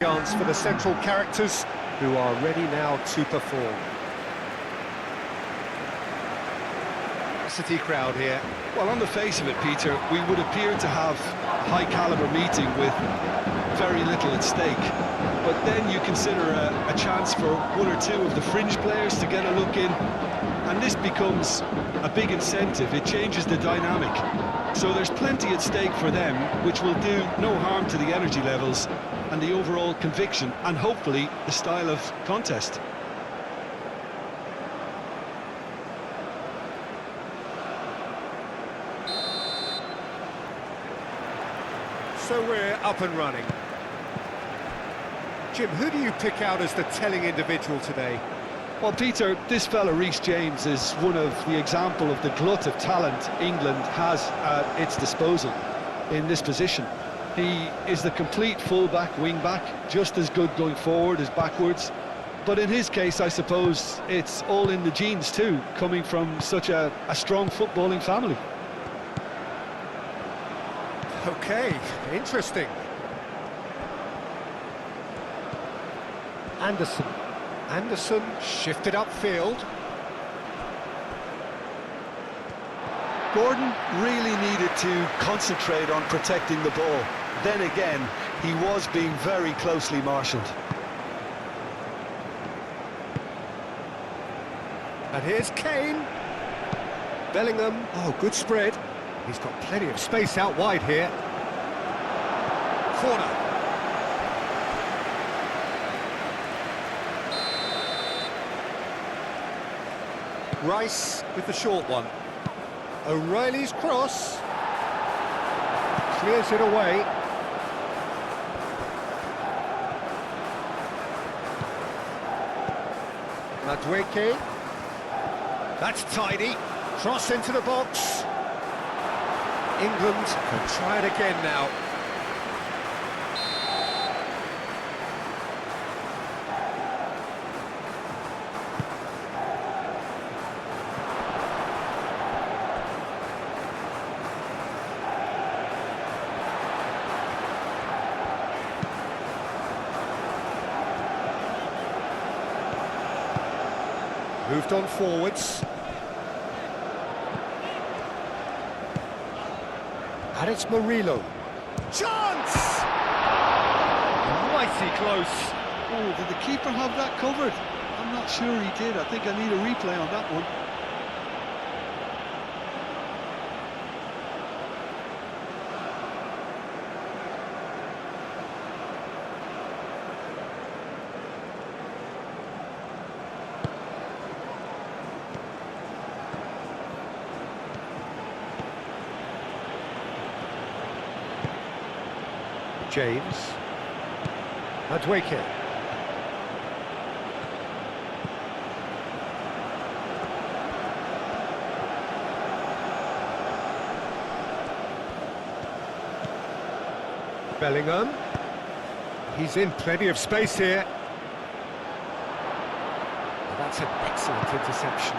Chance for the central characters who are ready now to perform. City crowd here. Well, on the face of it, Peter, we would appear to have a high-caliber meeting with very little at stake. But then you consider a chance for one or two of the fringe players to get a look in, and this becomes a big incentive. It changes the dynamic. So there's plenty at stake for them, which will do no harm to the energy levels and the overall conviction, and hopefully the style of contest. So we're up and running. Jim, who do you pick out as the telling individual today? Well, Peter, this fella, Reece James, is one of the example of the glut of talent England has at its disposal in this position. He is the complete full-back, wing-back, just as good going forward as backwards. But in his case, I suppose, it's all in the genes too, coming from such a strong footballing family. Okay, interesting. Anderson shifted upfield. Gordon really needed to concentrate on protecting the ball. Then again, he was being very closely marshalled. And here's Kane. Bellingham, oh, good spread. He's got plenty of space out wide here. Corner. Rice with the short one. O'Reilly's cross. Clears it away. Madueke. That's tidy. Cross into the box. England can try it again now. Moved on forwards. And it's Murillo. Chance! Mighty close. Oh, did the keeper have that covered? I'm not sure he did. I think I need a replay on that one. James. Madueke. Bellingham. He's in plenty of space here. That's an excellent interception.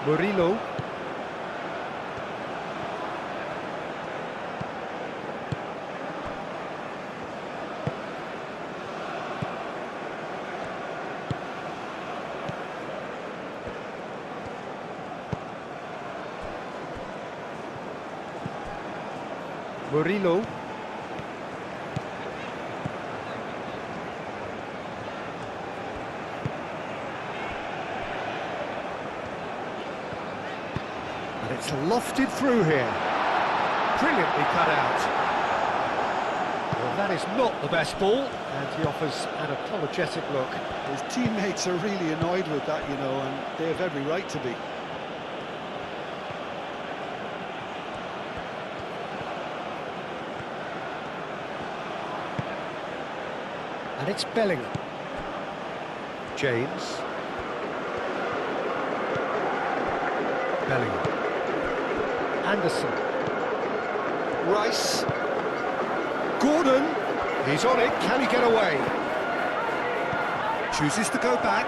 Murillo. Murillo. And it's lofted through here. Brilliantly cut out. Well, that is not the best ball, and he offers an apologetic look. His teammates are really annoyed with that, you know, and they have every right to be. And it's Bellingham. James. Bellingham. Anderson. Rice. Gordon. He's on it. Can he get away? Chooses to go back.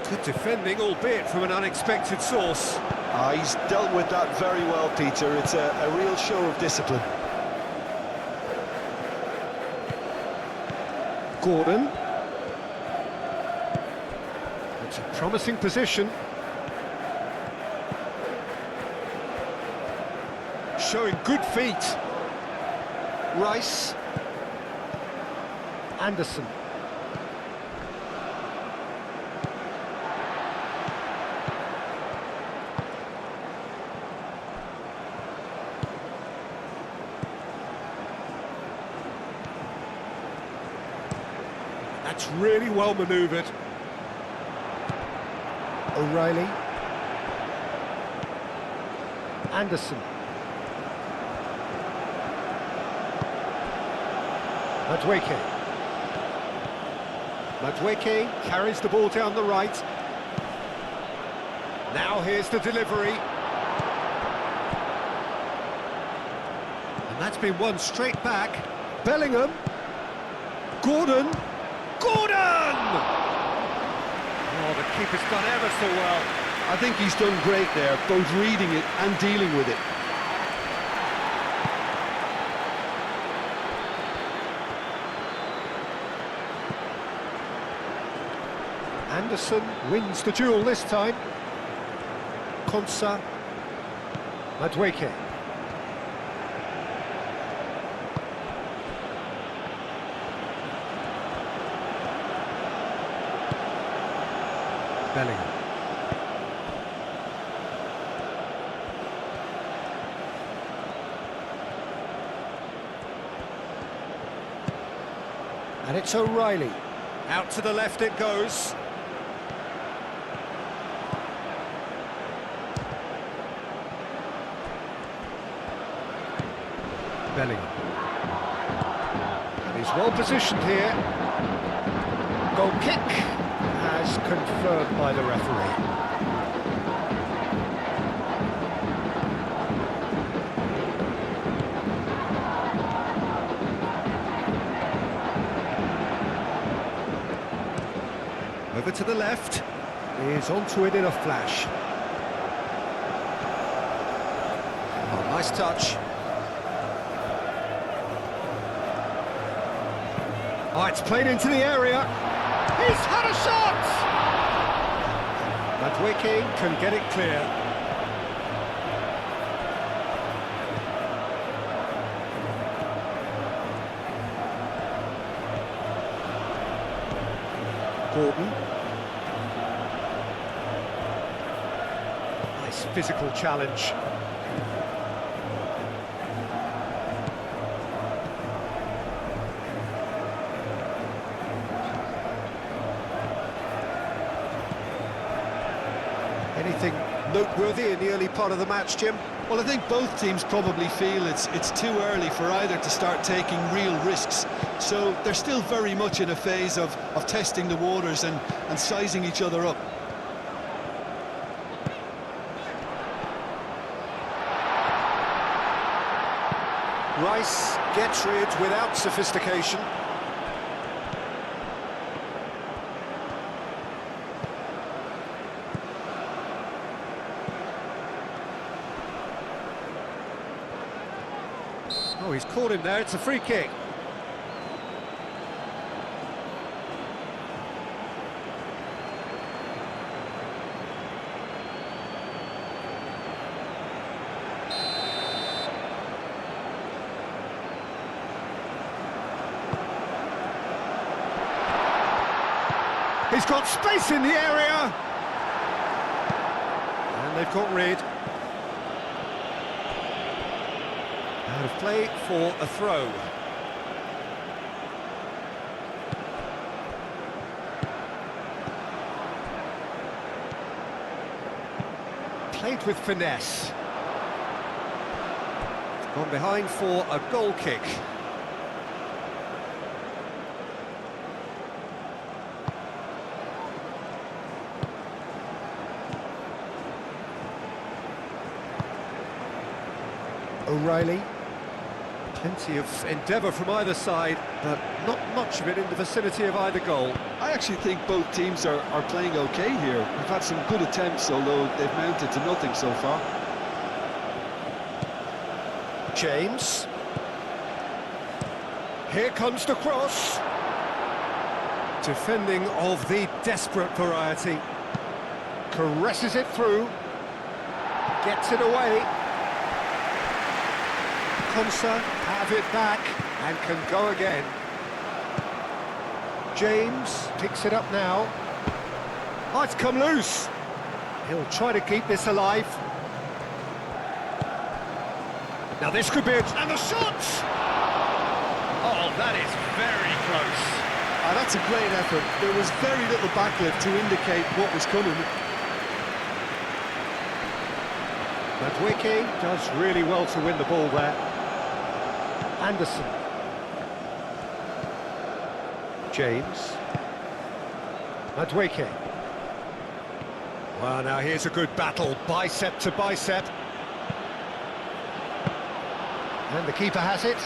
Good defending, albeit from an unexpected source. He's dealt with that very well, Peter. It's a real show of discipline. Gordon. It's a promising position. Showing good feet. Rice. Anderson. That's really well manoeuvred. O'Reilly. Anderson. Madueke. Madueke carries the ball down the right. Now here's the delivery. And that's been won straight back. Bellingham. Gordon. Gordon! Oh, the keeper's done ever so well. I think he's done great there, both reading it and dealing with it. Anderson wins the duel this time. Konsa. Madueke. Bellingham. And it's O'Reilly. Out to the left it goes. Bellingham. And he's well positioned here. Goal kick. As confirmed by the referee. Over to the left, is onto it in a flash. Oh, nice touch. Oh, it's played into the area. He's had a shot! Madueke can get it clear. Gordon. Nice physical challenge. Anything noteworthy in the early part of the match, Jim? Well, I think both teams probably feel it's too early for either to start taking real risks. So they're still very much in a phase of testing the waters and sizing each other up. Rice gets rid without sophistication. Oh, he's caught him there, it's a free kick. He's got space in the area! And they've got rid. Out of play for a throw. Played with finesse. It's gone behind for a goal kick. O'Reilly. Plenty of endeavour from either side, but not much of it in the vicinity of either goal. I actually think both teams are playing okay here. We've had some good attempts, although they've mounted to nothing so far. James. Here comes the cross. Defending of the desperate variety. Caresses it through. Gets it away. Konsa have it back and can go again. James picks it up now. Oh, it's come loose. He'll try to keep this alive. Now this could be it. And the shot! Oh, that is very close. That's a great effort. There was very little backlift to indicate what was coming. Madwicke does really well to win the ball there. Anderson. James. Madwicke. Well, now here's a good battle, bicep to bicep. And the keeper has it.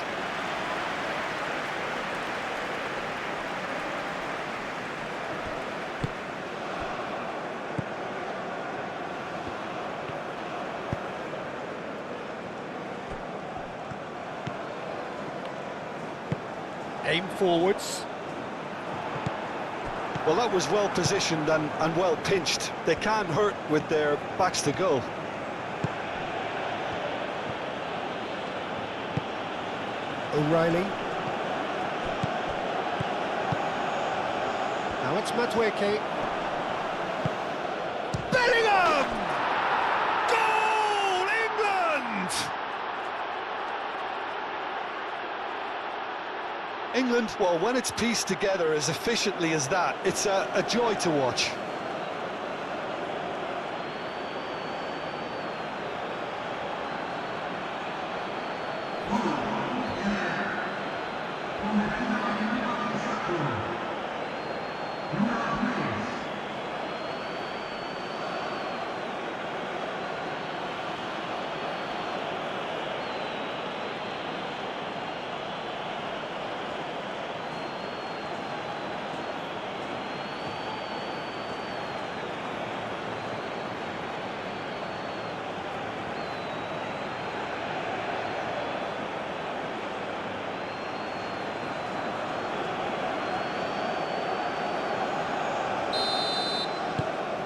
Aim forwards. Well, that was well positioned and well pinched. They can't hurt with their backs to goal. O'Reilly. Now it's Madwicke. Bellingham! Goal, England! England, well, when it's pieced together as efficiently as that, it's a joy to watch.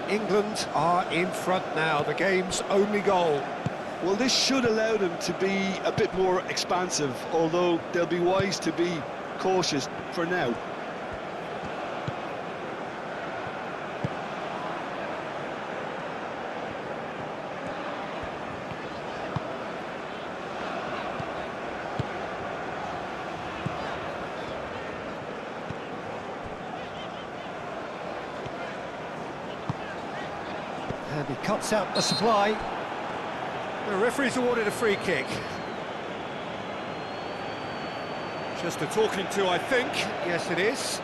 England are in front now, the game's only goal. Well, this should allow them to be a bit more expansive, although they'll be wise to be cautious for now. And he cuts out the supply. The referee's awarded a free kick. Just a talking to, I think. Yes, it is.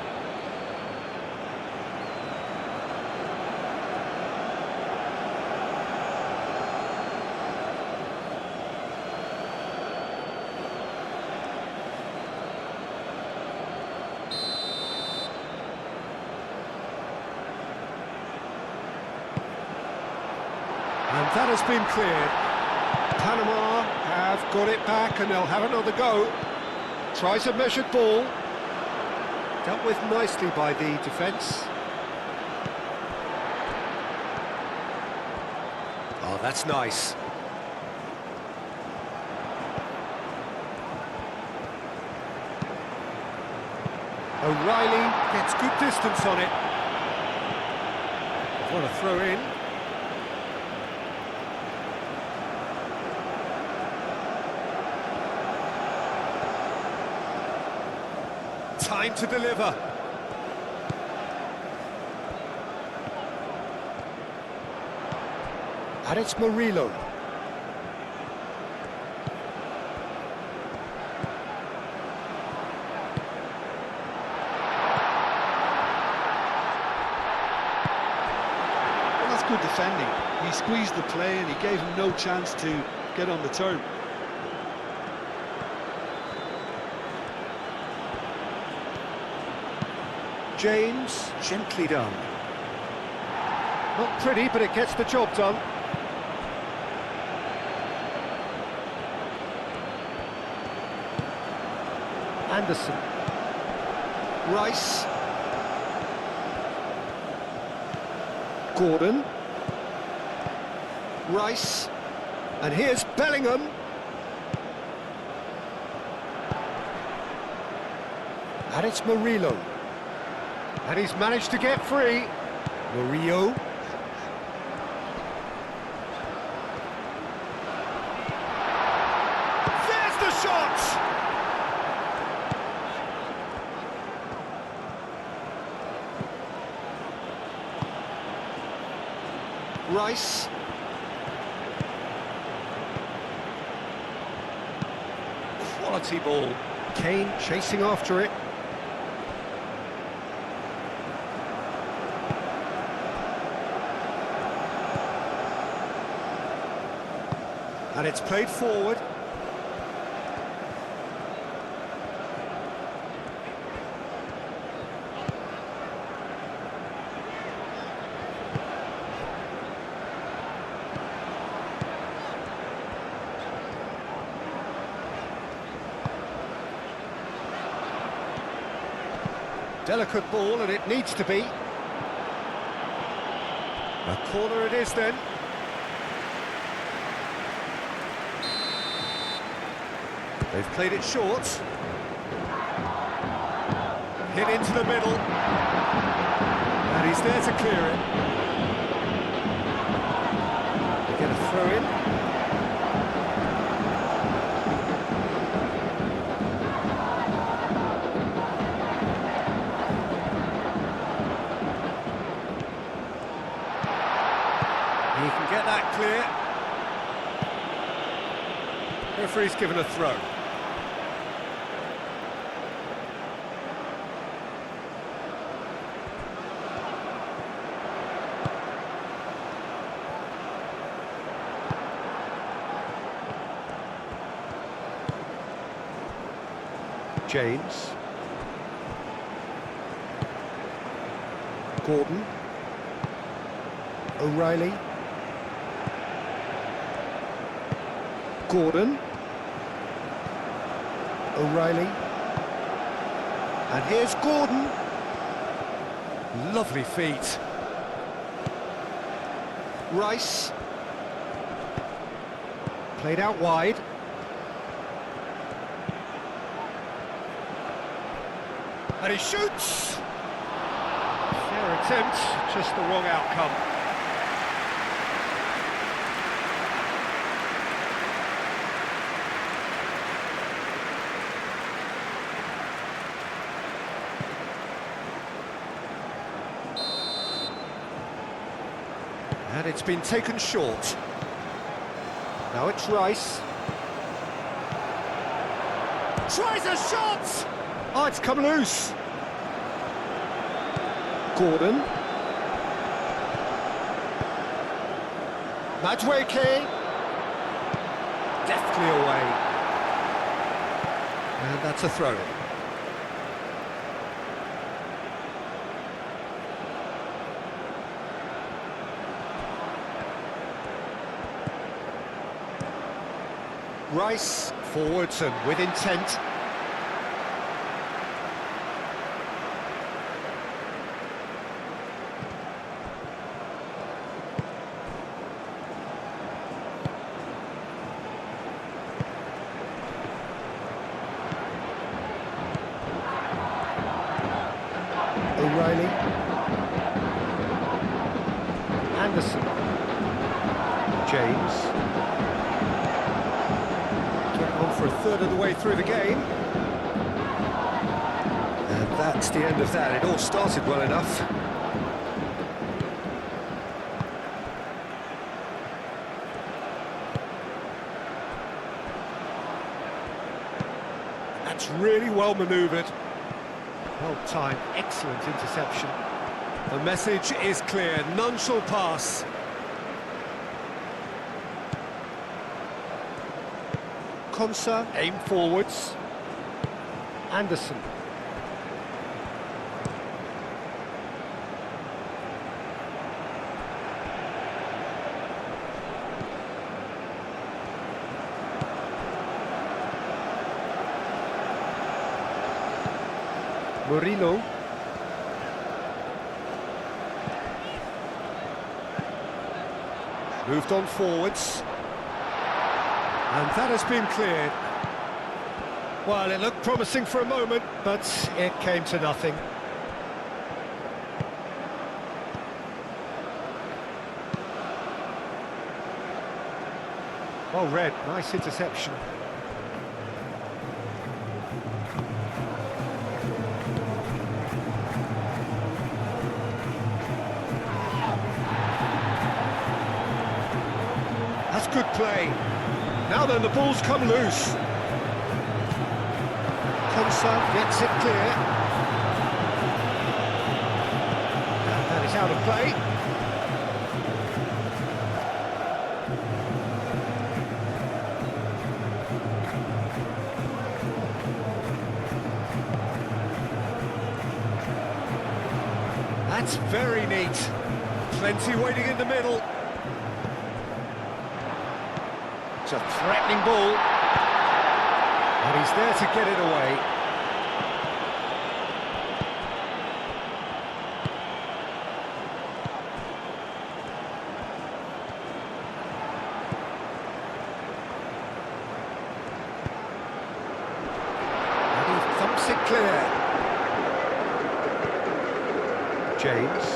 And that has been cleared. Panama have got it back and they'll have another go. Tries a measured ball. Dealt with nicely by the defence. Oh, that's nice. O'Reilly gets good distance on it. What a throw in. Time to deliver. And it's Murillo. Well, that's good defending. He squeezed the play and he gave him no chance to get on the turn. James, gently done. Not pretty, but it gets the job done. Anderson. Rice. Gordon. Rice. And here's Bellingham. And it's Murillo. And he's managed to get free. Murillo. There's the shot! Rice. Quality ball. Kane chasing after it. And it's played forward. Delicate ball, and it needs to be. A corner it is then. They've played it short. Hit into the middle. And he's there to clear it. They get a throw in. He can get that clear. Referee's given a throw. James. Gordon. O'Reilly. Gordon. O'Reilly. And here's Gordon. Lovely feet. Rice. Played out wide. And he shoots! Fair attempt, just the wrong outcome. And it's been taken short. Now it's Rice. Tries a shot! Oh, it's come loose. Gordon. Madueke. Deftly away. And that's a throw-in. Rice forwards and with intent. O'Reilly. Anderson. James. Getting on for a third of the way through the game. And that's the end of that. It all started well enough. That's really well manoeuvred. Well timed, excellent interception. The message is clear, none shall pass. Konsa, aim forwards. Anderson. Murillo. Moved on forwards. And that has been cleared. Well, it looked promising for a moment, but it came to nothing. Well read, nice interception. That's good play. Now then, the ball's come loose. Konsa gets it clear. And that is out of play. That's very neat. Plenty waiting in the middle. It's a threatening ball. And he's there to get it away. And he thumps it clear. James.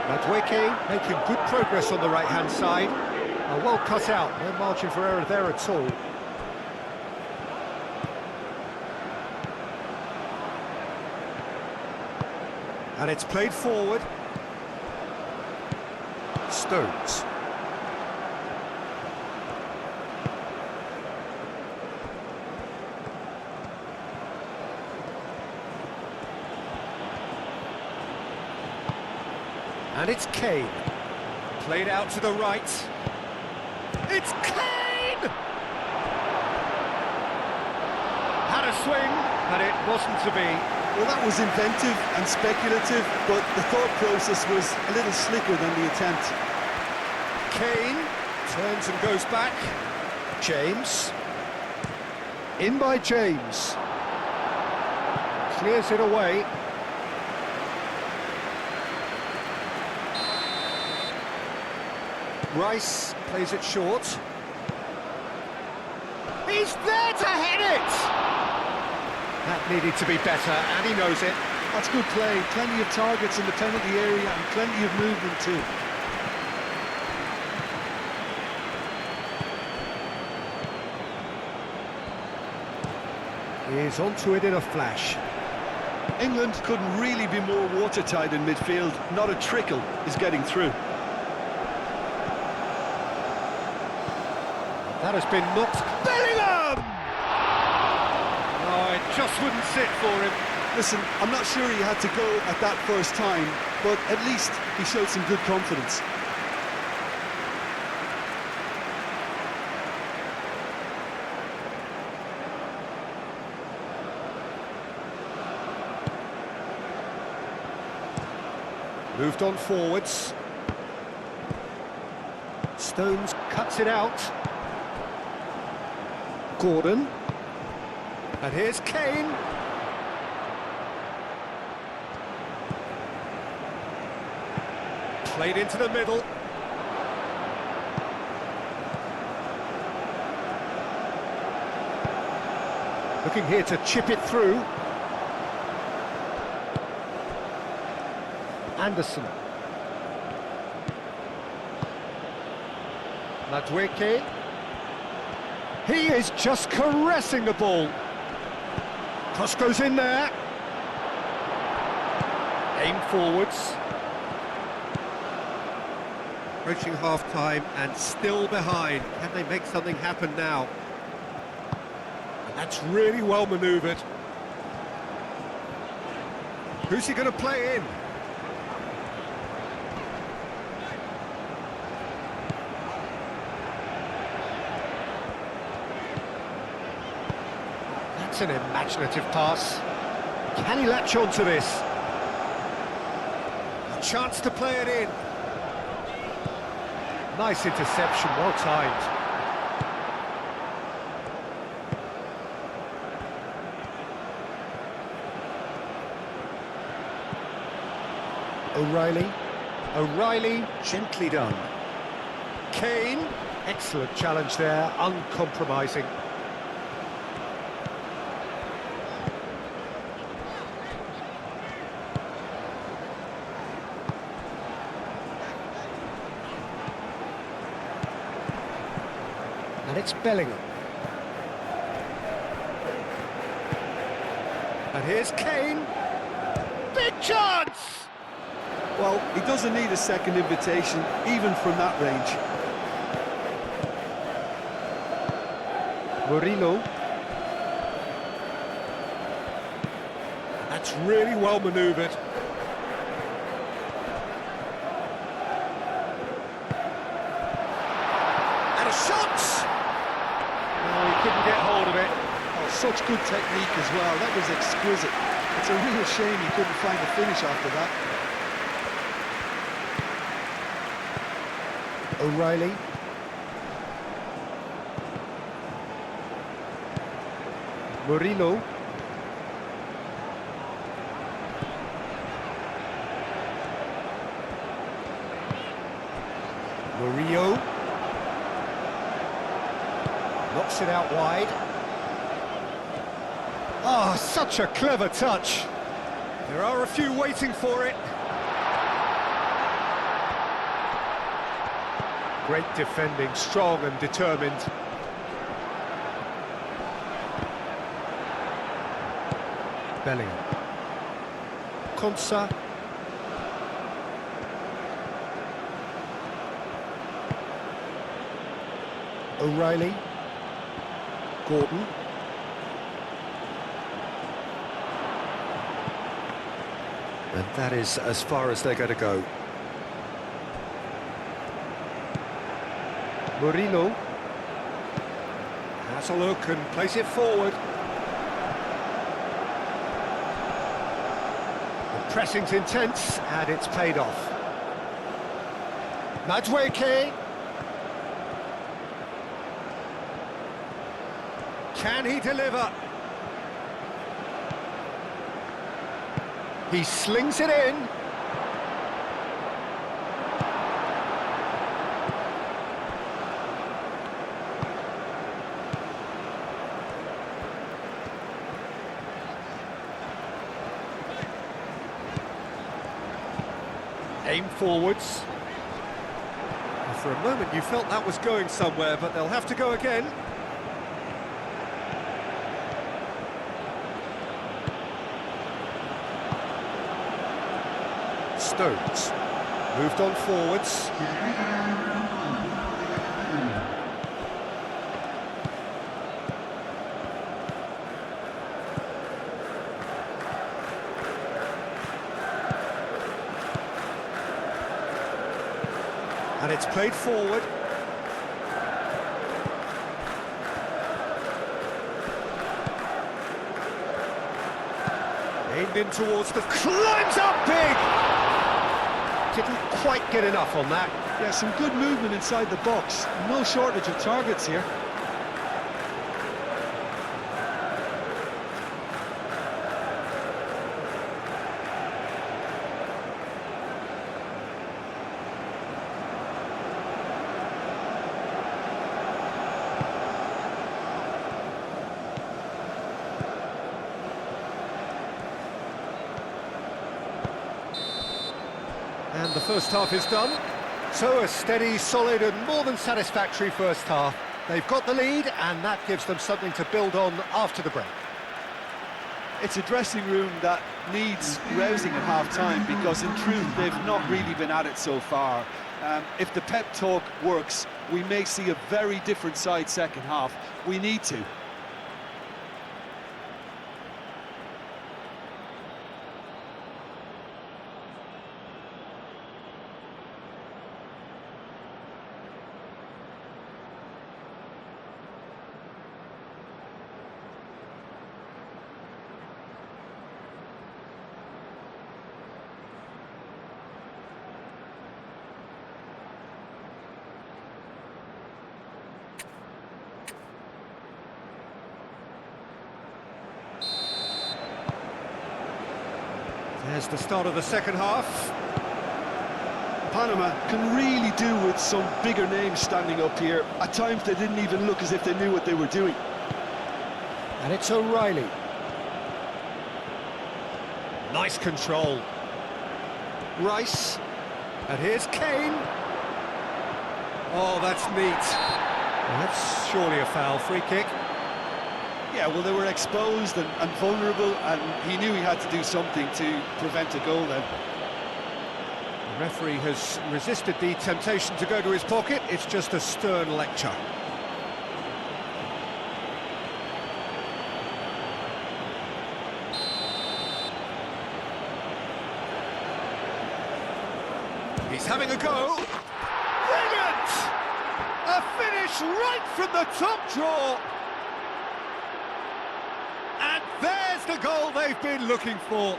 Madweke making good progress on the right-hand side. Well cut out, no margin for error there at all. And it's played forward. Stones. And it's Kane. Played out to the right. It's Kane! Had a swing, but it wasn't to be. Well, that was inventive and speculative, but the thought process was a little slicker than the attempt. Kane turns and goes back. James. In by James. Clears it away. Rice plays it short. He's there to head it! That needed to be better, and he knows it. That's good play. Plenty of targets in the penalty area and plenty of movement too. He's onto it in a flash. England couldn't really be more watertight in midfield. Not a trickle is getting through. That has been knocked. Bellingham! Oh, it just wouldn't sit for him. Listen, I'm not sure he had to go at that first time, but at least he showed some good confidence. Moved on forwards. Stones cuts it out. Gordon. And here's Kane. Played into the middle. Looking here to chip it through. Anderson. Madweke. He is just caressing the ball. Cross goes in there. Aim forwards. Approaching half-time and still behind. Can they make something happen now? And that's really well manoeuvred. Who's he going to play in? That's an imaginative pass. Can he latch on to this? A chance to play it in. Nice interception, well timed. O'Reilly, gently done. Kane, excellent challenge there, uncompromising. And it's Bellingham. And here's Kane. Big chance! Well, he doesn't need a second invitation, even from that range. Murillo. That's really well manoeuvred. And a shot! Oh, he couldn't get hold of it. Oh, such good technique as well. That was exquisite. It's a real shame he couldn't find a finish after that. O'Reilly. Murillo. Murillo. Knocks it out wide. Ah, such a clever touch. There are a few waiting for it. Great defending, strong and determined. Bellingham. Konsa. O'Reilly. Gordon. And that is as far as they're going to go. Murillo has a look and plays it forward. The pressing's intense and it's paid off. Madueke. Can he deliver? He slings it in. Aim forwards. And for a moment you felt that was going somewhere, but they'll have to go again. Stones moved on forwards. And it's played forward. Aimed in towards the... climbs up big! Didn't quite get enough on that. Yeah, some good movement inside the box. No shortage of targets here. And the first half is done. So a steady, solid and more than satisfactory first half. They've got the lead and that gives them something to build on after the break. It's a dressing room that needs rousing at half-time because in truth they've not really been at it so far. If the pep talk works, we may see a very different side second half. We need to. As the start of the second half. Panama can really do with some bigger names standing up here. At times they didn't even look as if they knew what they were doing. And it's O'Reilly. Nice control. Rice. And here's Kane. Oh, that's neat. Well, that's surely a foul. Free kick. Yeah, well, they were exposed and vulnerable, and he knew he had to do something to prevent a goal then. The referee has resisted the temptation to go to his pocket. It's just a stern lecture. He's having a go. Brilliant! A finish right from the top draw. And there's the goal they've been looking for.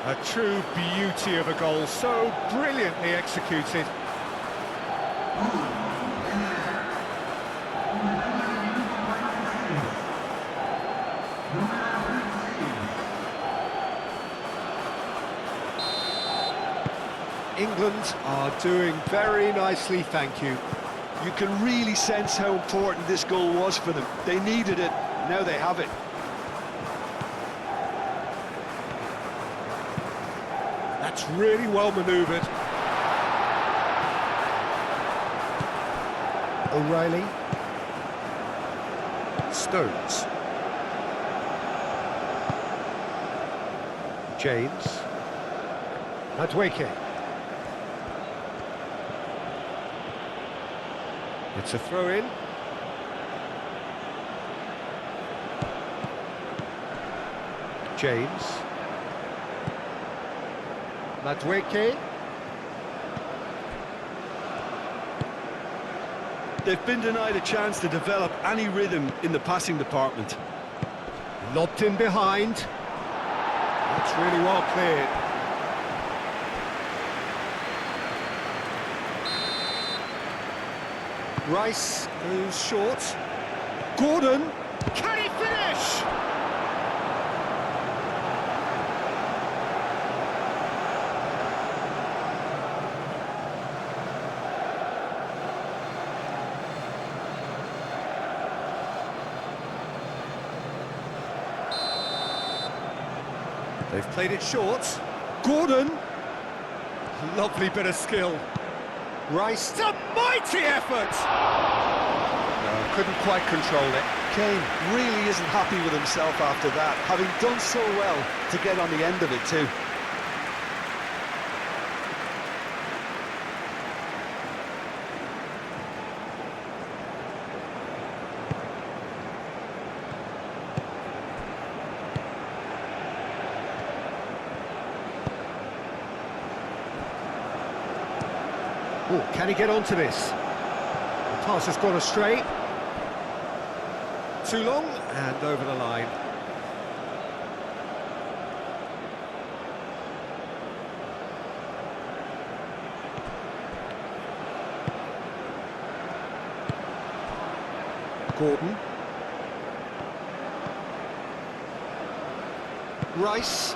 A true beauty of a goal, so brilliantly executed. England are doing very nicely, thank you. You can really sense how important this goal was for them. They needed it, now they have it. That's really well manoeuvred. O'Reilly. Stones. James. Madueke. It's a throw-in. James. Madueke. They've been denied a chance to develop any rhythm in the passing department. Lobbed in behind. That's really well cleared. Rice goes short. Gordon, can he finish? They've played it short. Gordon, lovely bit of skill. Rice, it's a mighty effort! No, couldn't quite control it. Kane really isn't happy with himself after that, having done so well to get on the end of it too. Oh, can he get onto this? The pass has gone astray. Too long, and over the line. Gordon. Rice.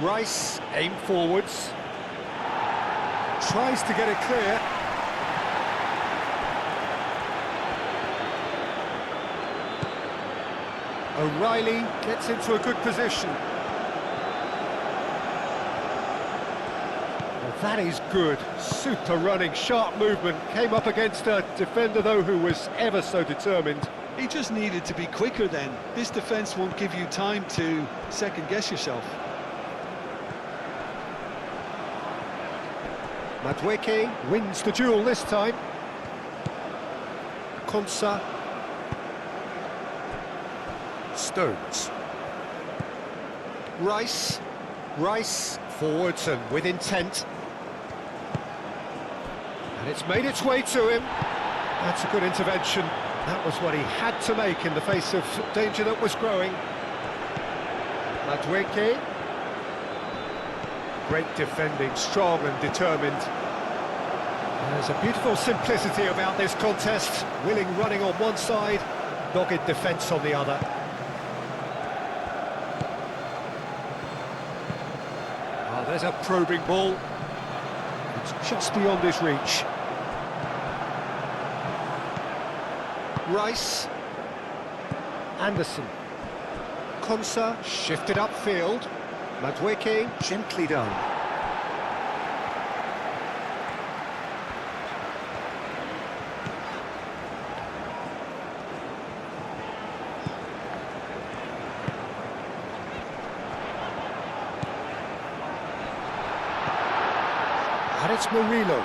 Rice, aim forwards. Tries to get it clear. O'Reilly gets into a good position. Well, that is good. Super running, sharp movement. Came up against a defender, though, who was ever so determined. He just needed to be quicker then. This defence won't give you time to second-guess yourself. Madueke wins the duel this time. Konsa. Stones. Rice. Rice forwards and with intent. And it's made its way to him. That's a good intervention. That was what he had to make in the face of danger that was growing. Madueke. Great defending, strong and determined. There's a beautiful simplicity about this contest. Willing running on one side, dogged defence on the other. Oh, there's a probing ball. It's just beyond his reach. Rice. Anderson. Konsa shifted upfield. Madueke gently done. And it's Murillo.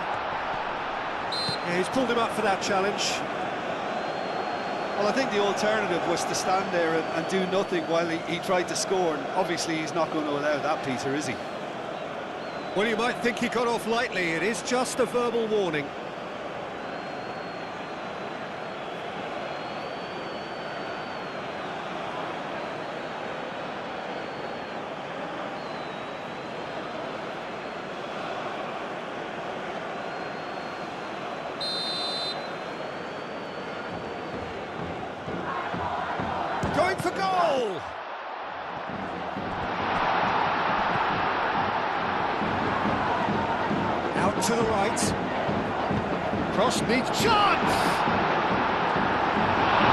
Yeah, he's pulled him up for that challenge. Well, I think the alternative was to stand there and do nothing while he tried to score, and obviously he's not going to allow that, Peter, is he? Well, you might think he got off lightly. It is just a verbal warning. Going for goal! Out to the right. Cross needs chance!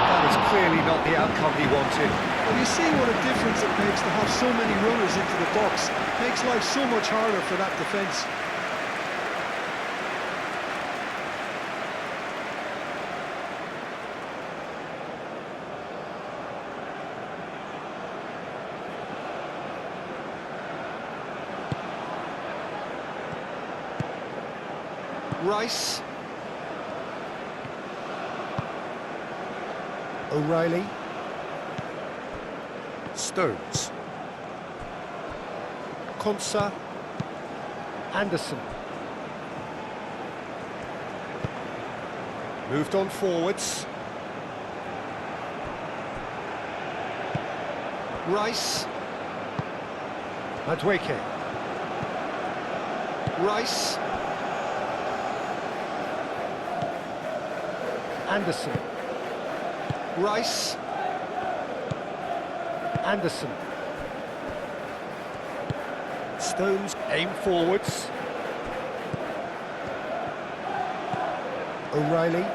That is clearly not the outcome he wanted. Well, you see what a difference it makes to have so many runners into the box. It makes life so much harder for that defence. Rice. O'Reilly. Stones. Konsa. Anderson. Moved on forwards. Rice. Madueke. Rice. Anderson. Rice. Anderson. Stones aim forwards. O'Reilly.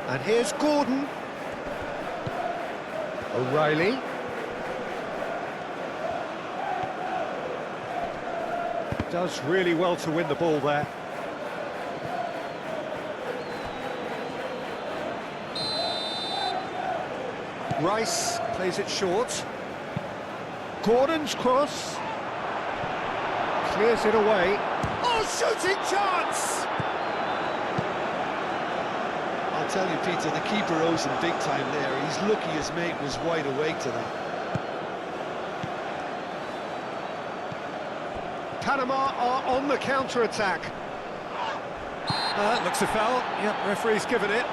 And here's Gordon. O'Reilly. Does really well to win the ball there. Rice plays it short. Gordon's cross. Clears it away. Oh, shooting chance! I'll tell you, Peter, the keeper owes him big time there. He's lucky his mate was wide awake to that. Panama are on the counter-attack. Looks a foul. Yep, referee's given it.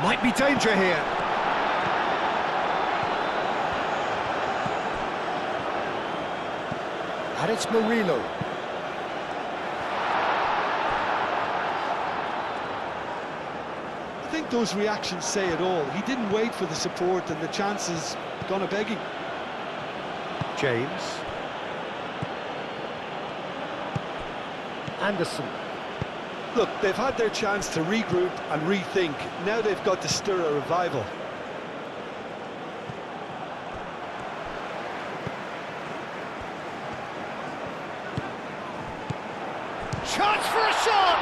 Might be danger here. And it's Murillo. I think those reactions say it all. He didn't wait for the support, and the chances gone a-begging. James. Anderson. Look, they've had their chance to regroup and rethink. Now they've got to stir a revival. Chance for a shot!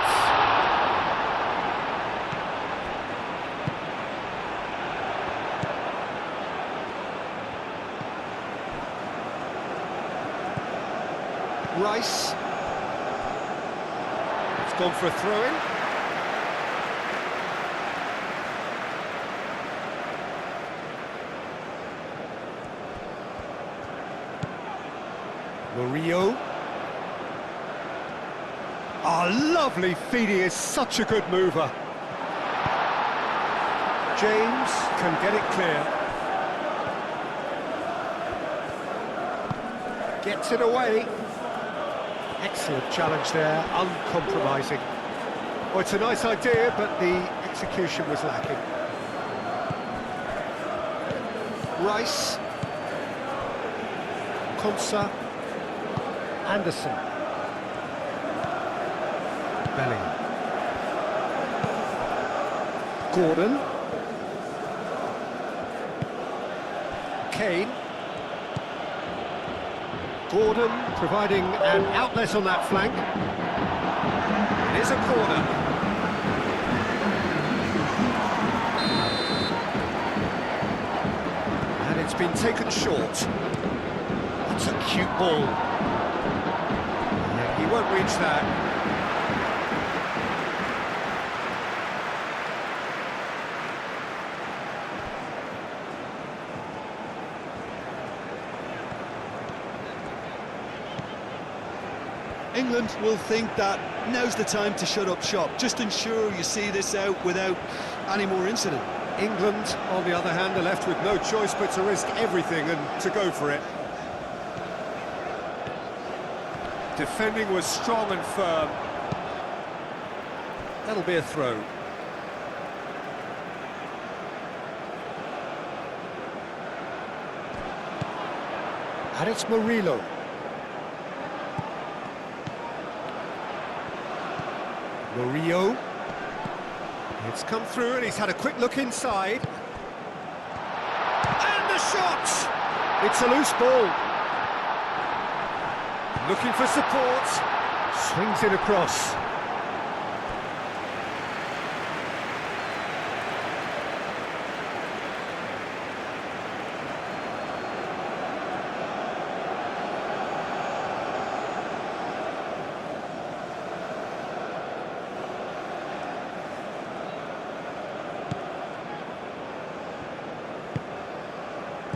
Rice. It's gone for a throw-in. Murillo. Oh, lovely feed, he is such a good mover. James can get it clear. Gets it away. Excellent challenge there, uncompromising. Well, it's a nice idea, but the execution was lacking. Rice. Konsa. Anderson. Bellingham. Gordon. Kane. Gordon providing an outlet on that flank. It is a corner. And it's been taken short. It's a cute ball. Yeah, he won't reach that. England will think that now's the time to shut up shop. Just ensure you see this out without any more incident. England, on the other hand, are left with no choice but to risk everything and to go for it. Defending was strong and firm. That'll be a throw. And it's Murillo. Murillo. It's come through and he's had a quick look inside. And the shot! It's a loose ball. Looking for support. Swings it across.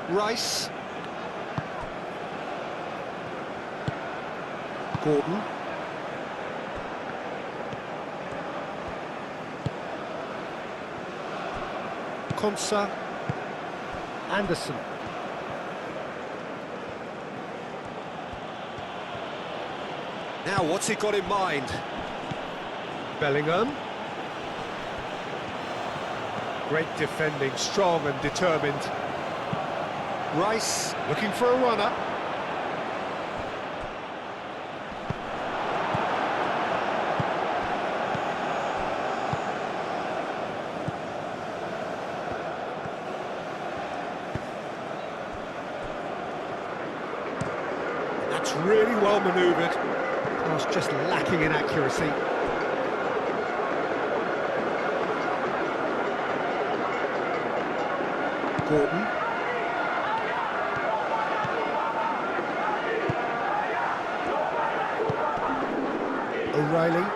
Rice. Gordon. Konsa. Anderson. Now, what's he got in mind? Bellingham. Great defending, strong and determined. Rice looking for a runner. That's really well manoeuvred. Pass just lacking in accuracy. Gordon. O'Reilly.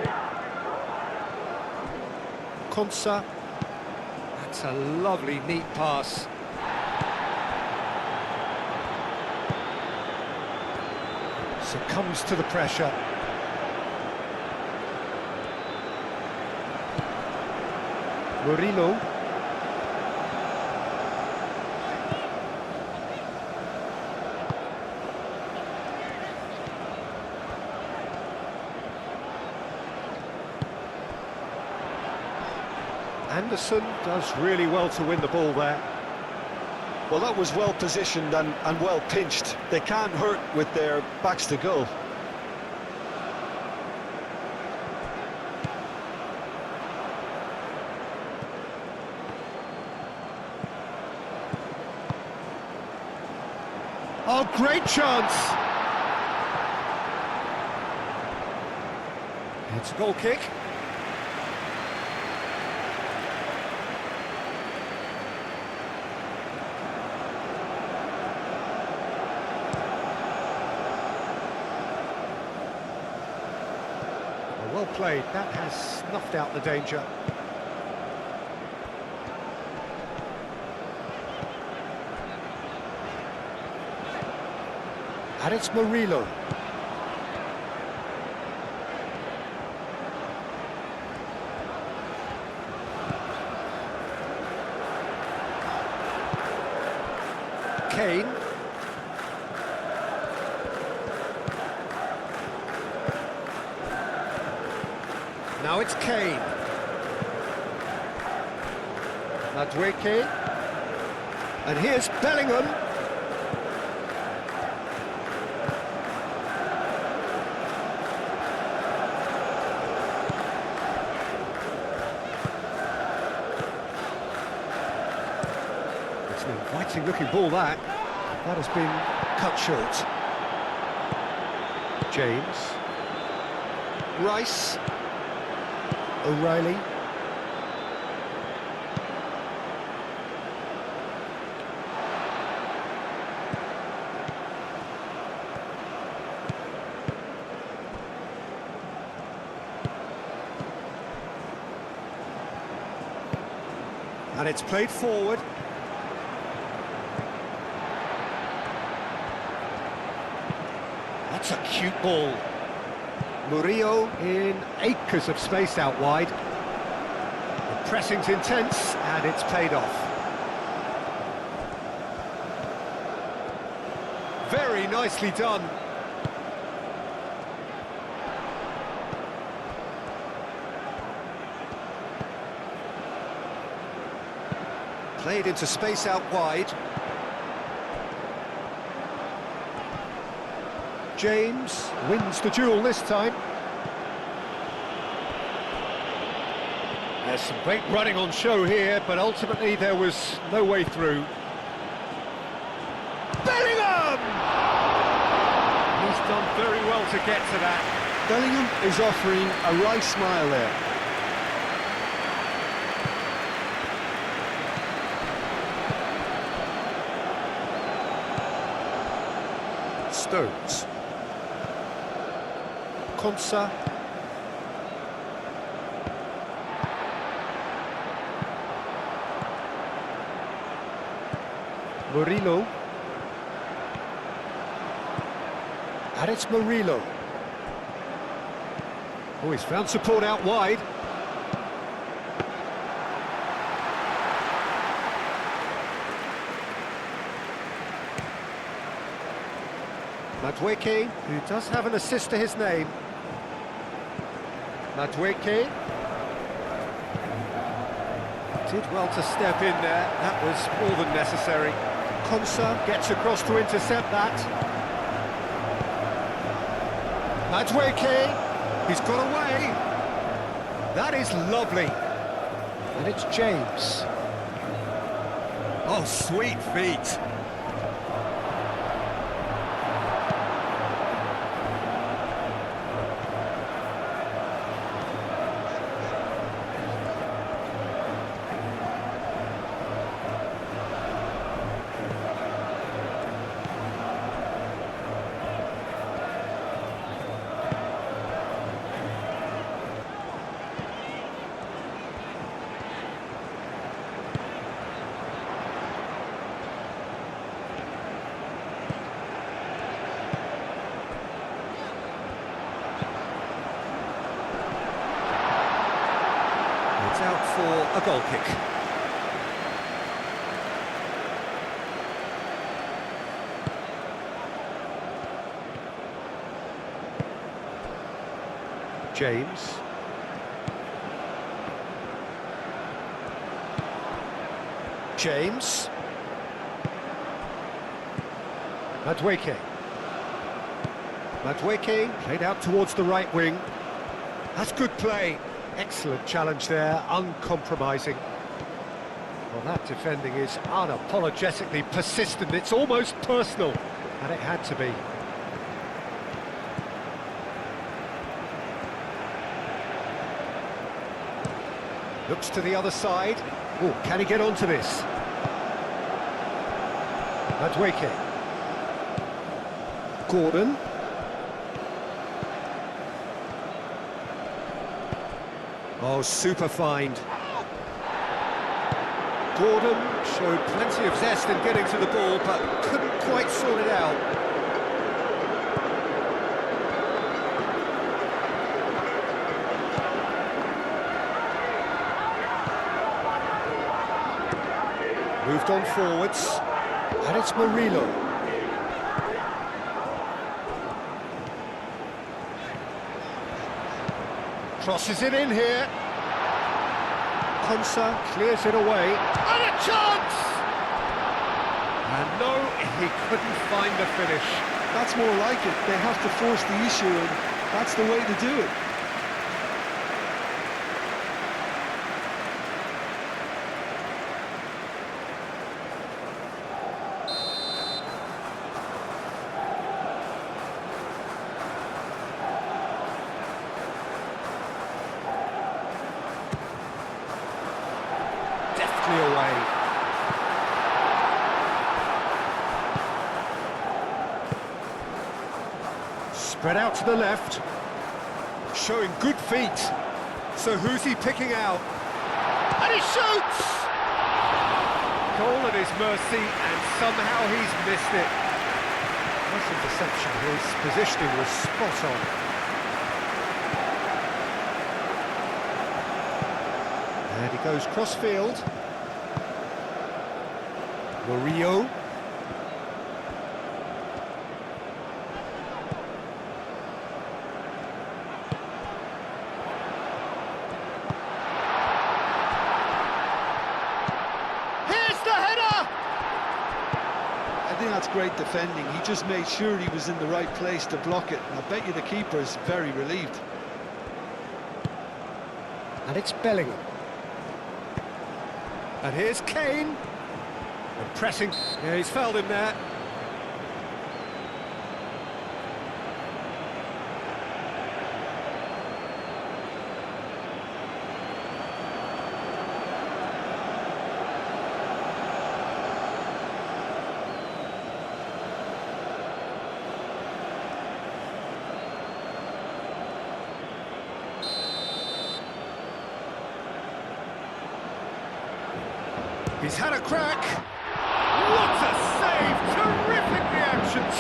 Konsa. That's a lovely, neat pass. Succumbs to the pressure. Murillo. Anderson does really well to win the ball there. Well, that was well positioned and well pinched. They can't hurt with their backs to goal. Oh, great chance! It's a goal kick. Oh, well played, that has snuffed out the danger. And it's Murillo. Kane. Now it's Kane. Madueke. And here's Bellingham. It's an inviting looking ball that. That has been cut short. James. Rice. O'Reilly. And it's played forward. That's a cute ball. Murillo in acres of space out wide. The pressing's intense and it's paid off. Very nicely done. Played into space out wide. James wins the duel this time. There's some great running on show here, but ultimately there was no way through. Bellingham! He's done very well to get to that. Bellingham is offering a wry smile there. Stones. Konsa. Murillo. And it's Murillo. Oh, he's found support out wide. Madueke, who does have an assist to his name. Madueke. Did well to step in there, that was more than necessary. Konsa gets across to intercept that. Madueke, he's got away. That is lovely. And it's James. Oh, sweet feet. It's out for a goal kick. James. James. Madueke. Madueke played out towards the right wing. That's good play. Excellent challenge there, uncompromising. Well, that defending is unapologetically persistent. It's almost personal, and it had to be. Looks to the other side. Oh, can he get onto this? Madueke. Gordon. Oh, super find. Gordon showed plenty of zest in getting to the ball, but couldn't quite sort it out. Moved on forwards, and it's Murillo. Crosses it in here. Konsa clears it away. And a chance! And no, he couldn't find the finish. That's more like it. They have to force the issue, and that's the way to do it. Away. Spread out to the left, showing good feet. So who's he picking out? And he shoots! Goal at his mercy, and somehow he's missed it. Nice interception. His positioning was spot on. And he goes cross-field. Murillo. Here's the header! I think that's great defending. He just made sure he was in the right place to block it. And I bet you the keeper's very relieved. And it's Bellingham. And here's Kane. And pressing. Yeah, he's fouled him there. He's had a crack. What a save! Terrific reactions!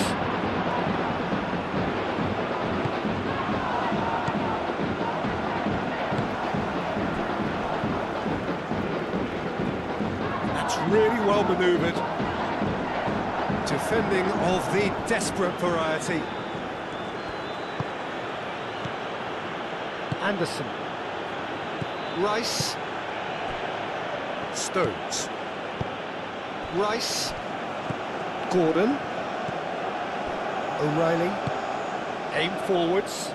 That's really well manoeuvred. Defending of the desperate variety. Anderson. Rice. Stones. Rice, Gordon, O'Reilly, aim forwards.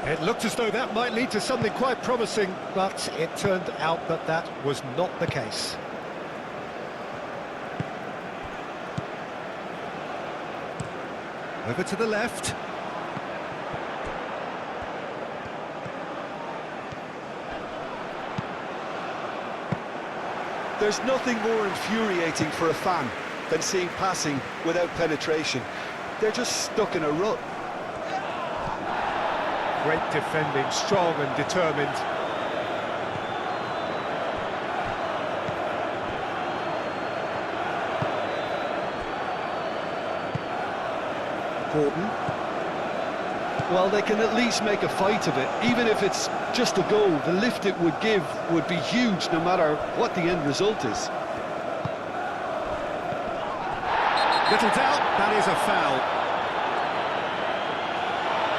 It looked as though that might lead to something quite promising, but it turned out that that was not the case. Over to the left. There's nothing more infuriating for a fan than seeing passing without penetration. They're just stuck in a rut. Great defending, strong and determined. Gordon. Well, they can at least make a fight of it. Even if it's just a goal, the lift it would give would be huge no matter what the end result is. Little doubt, that is a foul.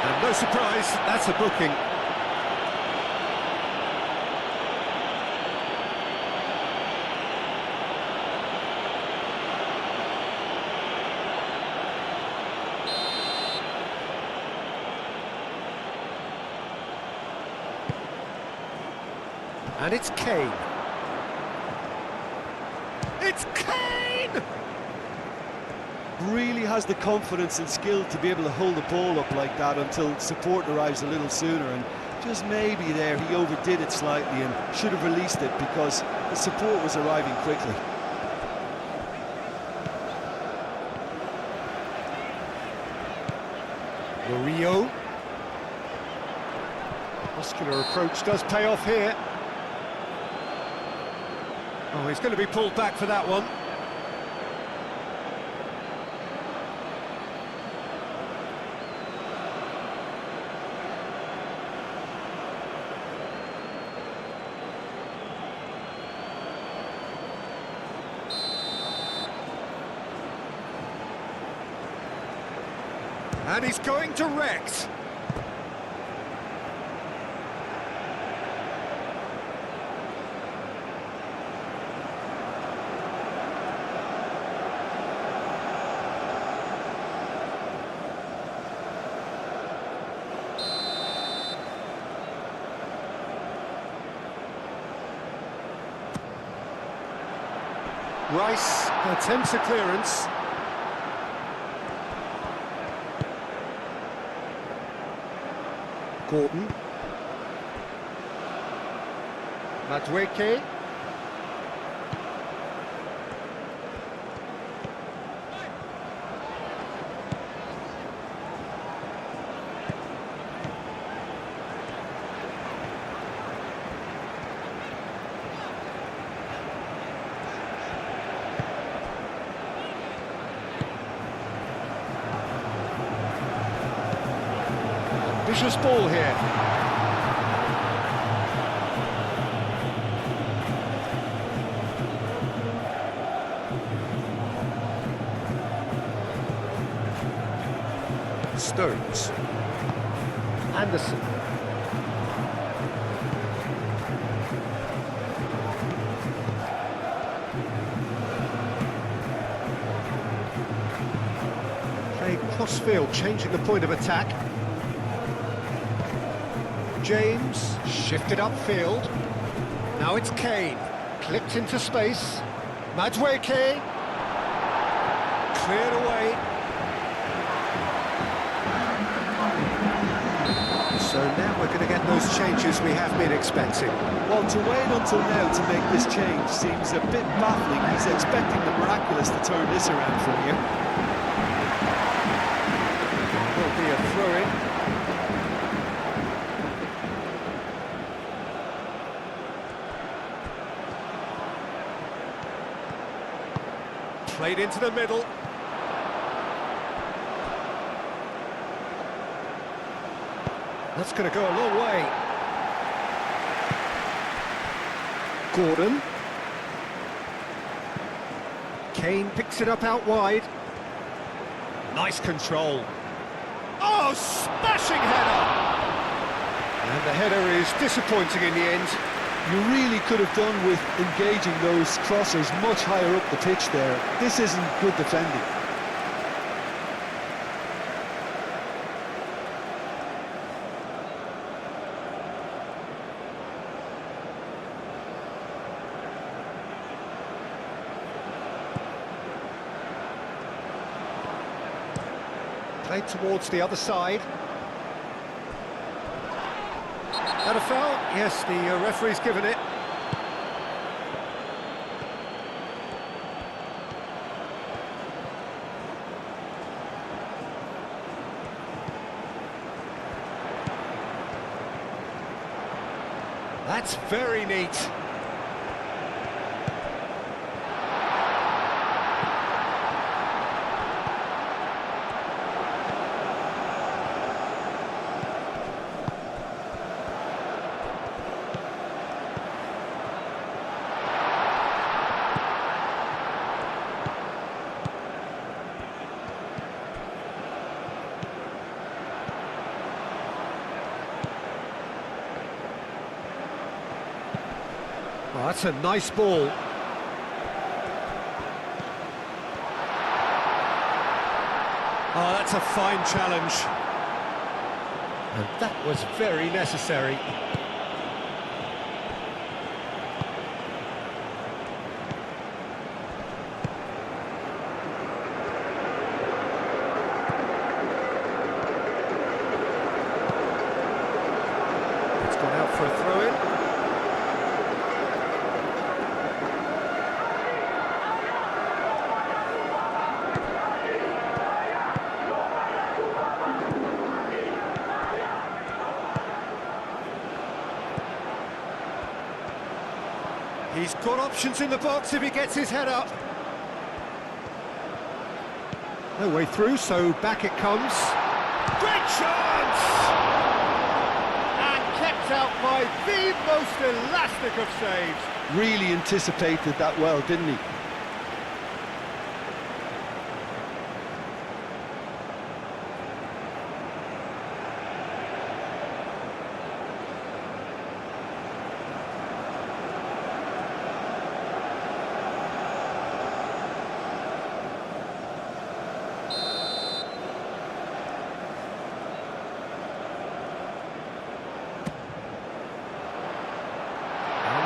And no surprise, that's a booking. And it's Kane. It's Kane! Really has the confidence and skill to be able to hold the ball up like that until support arrives a little sooner, and just maybe there he overdid it slightly and should have released it because the support was arriving quickly. Murillo. Muscular approach does pay off here. Oh, he's going to be pulled back for that one. And he's going direct. Rice attempts a clearance. Gordon. Madueke. Vicious ball here. Stones. Anderson. Played cross-field, changing the point of attack. James, shifted upfield. Now it's Kane, clipped into space. Madueke, cleared away. So now we're going to get those changes we have been expecting. Well, to wait until now to make this change seems a bit baffling. He's expecting the miraculous to turn this around from here. Will be a throw-in. Played into the middle. That's going to go a long way. Gordon. Kane picks it up out wide. Nice control. Oh, smashing header! And the header is disappointing in the end. You really could have done with engaging those crossers much higher up the pitch there. This isn't good defending. Played towards the other side. That a foul? Yes, the referee's given it. That's very neat. Oh, that's a nice ball. Oh, that's a fine challenge. And that was very necessary. It's gone out for a throw-in. He's got options in the box if he gets his head up. No way through, so back it comes. Great chance! And kept out by the most elastic of saves. Really anticipated that well, didn't he?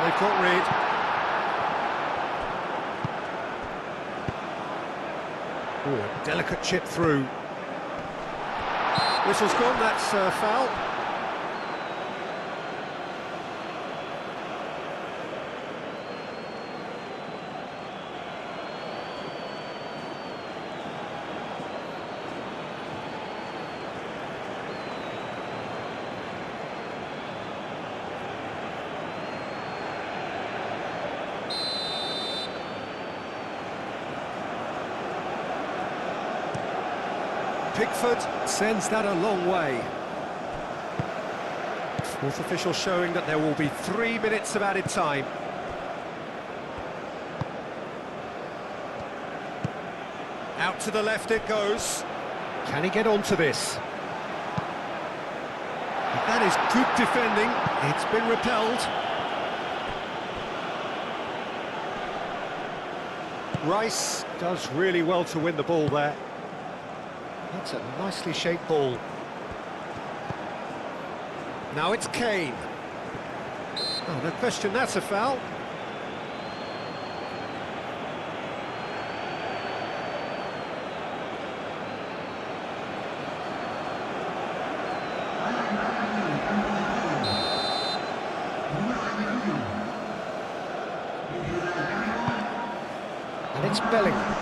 They've got rid. Ooh, a delicate chip through. Whistle's gone, that's foul. Pickford sends that a long way. Fourth official showing that there will be 3 minutes of added time. Out to the left it goes. Can he get onto this? That is good defending. It's been repelled. Rice does really well to win the ball there. That's a nicely shaped ball. Now it's Kane. Oh, no question, that's a foul. And it's Bellingham.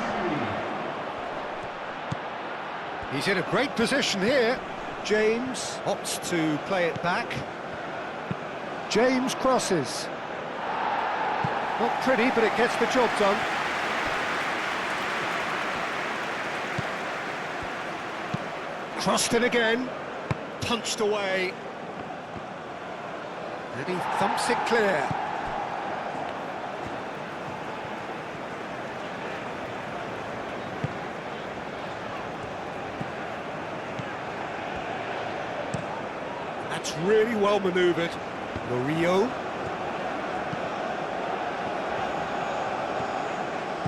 He's in a great position here. James opts to play it back. James crosses. Not pretty, but it gets the job done. Crossed in again. Punched away. And he thumps it clear. That's really well manoeuvred. Murillo.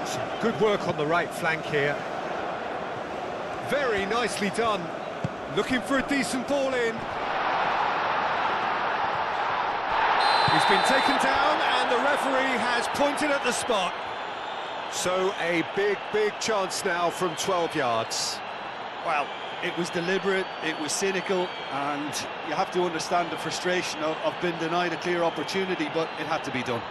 Some good work on the right flank here. Very nicely done. Looking for a decent ball in. He's been taken down and the referee has pointed at the spot. So a big chance now from 12 yards. Well, it was deliberate, it was cynical, and you have to understand the frustration of being denied a clear opportunity, but it had to be done.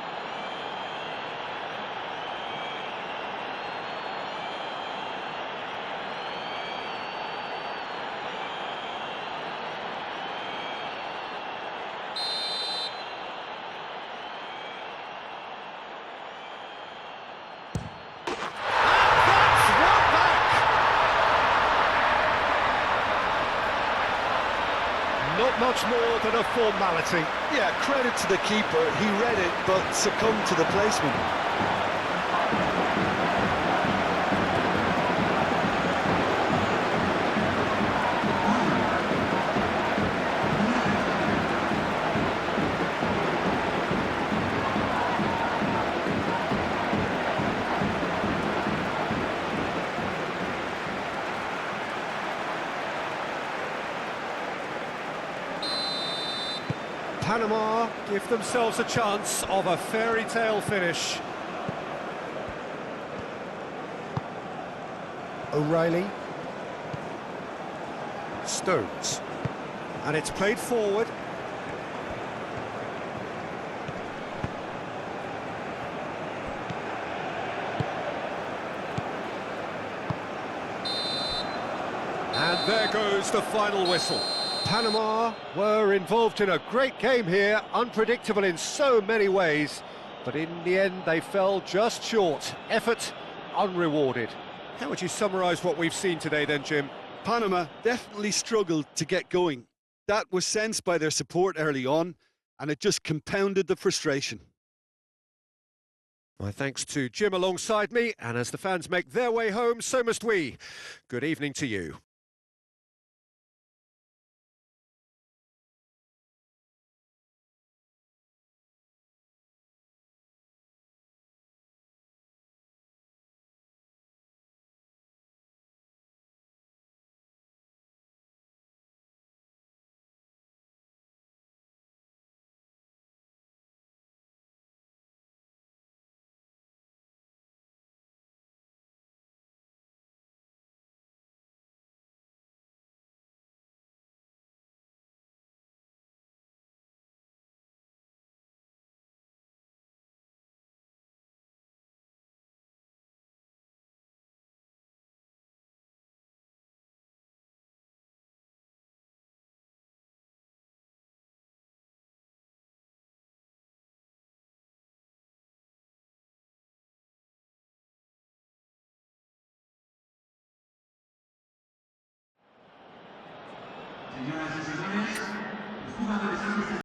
Not much more than a formality. Yeah, credit to the keeper, he read it, but succumbed to the placement. Panama give themselves a chance of a fairy tale finish. O'Reilly. Stones. And it's played forward. And there goes the final whistle. Panama were involved in a great game here, unpredictable in so many ways, But in the end, they fell just short. Effort unrewarded. How would you summarise what we've seen today then, Jim? Panama definitely struggled to get going. That was sensed by their support early on, and it just compounded the frustration. My thanks to Jim alongside me, and as the fans make their way home, so must we. Good evening to you. Señoras y señores,